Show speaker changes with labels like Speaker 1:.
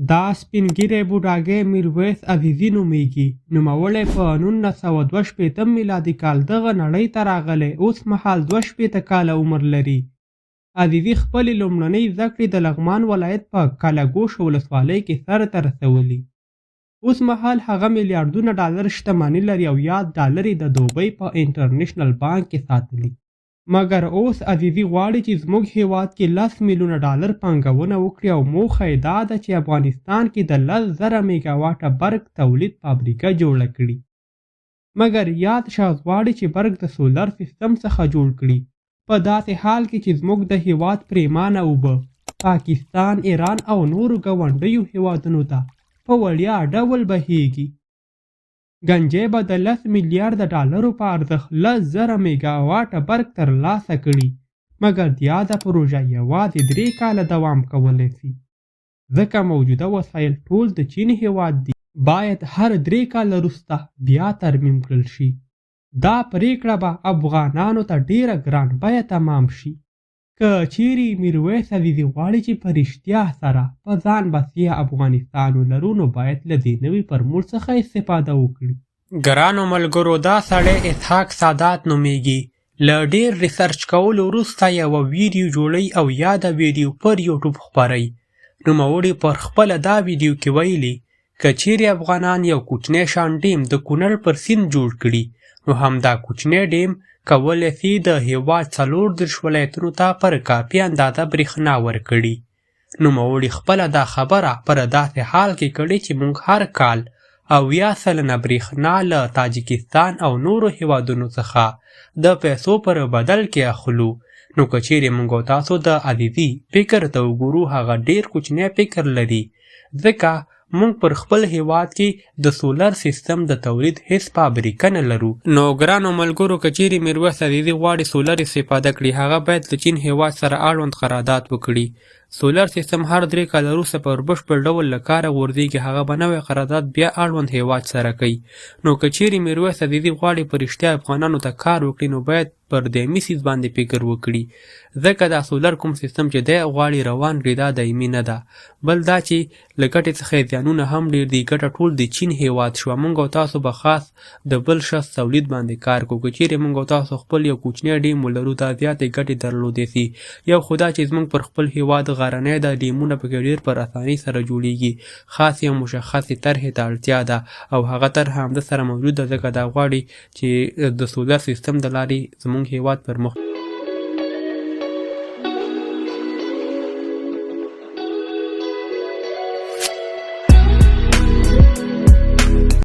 Speaker 1: دا سپین ږیری بوډاګی میرویس عزیزي نومیږي. نوموړی په 1962 میلادي کال دغه نړۍ ته راغلی. اوس مهال 62 کاله عمر لري. عزیزي خپلې لومړنۍ زده کړې د لغمان ولایت په کلهګوش ولسوالۍ کې سرته رسولي. اوس مهال هغه میلیاردونه ډالر شتمني لري او یاد ډالر یې د دوبۍ په انټرنیشنل بانک کې ساتلي. مګر اوس عزیزي غواړي چې زموږ هیواد کې 10 میلیونه ډالر پانګونه وکړي او موخه یې دا ده چې افغانستان کې د 10,000 میګا واټه برق تولید فابریکه جوړه کړي. مګر یاد شاوس غواړي چې برق د سولر سیستم څخه جوړ کړي په داسې حال کې چې زموږ د هیواد پریمانه اوبه پاکستان، ایران او نورو ګاونډیو هیوادونو ته په وړیا ډول بهیږي. ګنجې به د 10 میلیارده ډالرو په ارزښت 10,000 میګا واټه برق ترلاسه کړي. مګر د یاده پروژه یوازې 3 کاله دوام کولی شي ځکه موجوده وسایل ټول د چین هیواد دي. باید هر 3 کاله وروسته بیا ترمیم کړل شي. دا پریکړه به افغانانو ته ډیره ګران بیه تمام شي. که چیرې میرویس عزیزي غواړي چې په رښتیا سره په ځان بسیا افغانستان ولرو نو باید له دې نوي فرمول څخه استفاده وکړي. ګرانو ملګرو، دا سړی اسحاق سادات نومیږي. له ډیر ریسرچ کولو وروسته یوه ویدیو جوړوي او یا د ویدیو پر یوټیوب خپروي. نوموړي پر خپله دا ویدیو کې ویلي که چیرې افغانان یو کوچنی شان ډیم د کونړ پر سیند جوړ کړي نو همدا کوچنی ډیم کولی شي د هیواد 34 ولایتونو ته پر کافي اندازه برېښنا ورکړي. نوموړي خپله دا خبره پر داسې حال کې کړې چې موږ هر کال 80% برېښنا له تاجکستان او نورو هیوادونو څخه د پیسو پر بدل کې اخلو. نو که چیرې موږ او تاسو د عزیزي فکر ته وګورو هغه ډیر کوچنی فکر لري ځکه موږ پر خپل هیواد کې د سولر سیستم د تولید هیڅ فابریکه نه لرو. نو ګرانو ملګرو، که چیرې میرویس عزیزي غواړي سولر استفاده کړي هغه باید له چین هیواد سره اړوند قرارداد وکړي. سولر سیستم هر 3 کاله وروسته په بشپړ ډول له کاره غورځېږي. هغه به نوی قرارداد بیا اړوند هیواد سره کوي. نو که چیرې میرویس عزیزي غواړي په رښتیا افغانانو ته کار وکړي نو باید پر دایمي سیز باندې فکر وکړي ځکه دا سولر کوم سیستم چې دی غواړي روان کړي دا دایمي نه ده، بل دا چې له ګټې څخه زیانونه هم ډېر دي. ګټه ټول د چین هیواد شوه. موږ او تاسو به خاص د بل شخص تولید باندې کار کوو. که چیرې موږ او تاسو خپل یو کوچنی ډیم ولرو دا زیاتې ګټې درلودی سي. یو خو دا چې زموږ پر خپل هیواد غرنی ده، ډیمونه پکې ډېر پر اسانۍ سره جوړیږي. خاص یو مشخصې طرحې ته اړتیا ده او هغه طرحه همده سره موجود ده ځکه دا غواړي چې د سولر سیستم د لارې زموږ هیواد پر مخ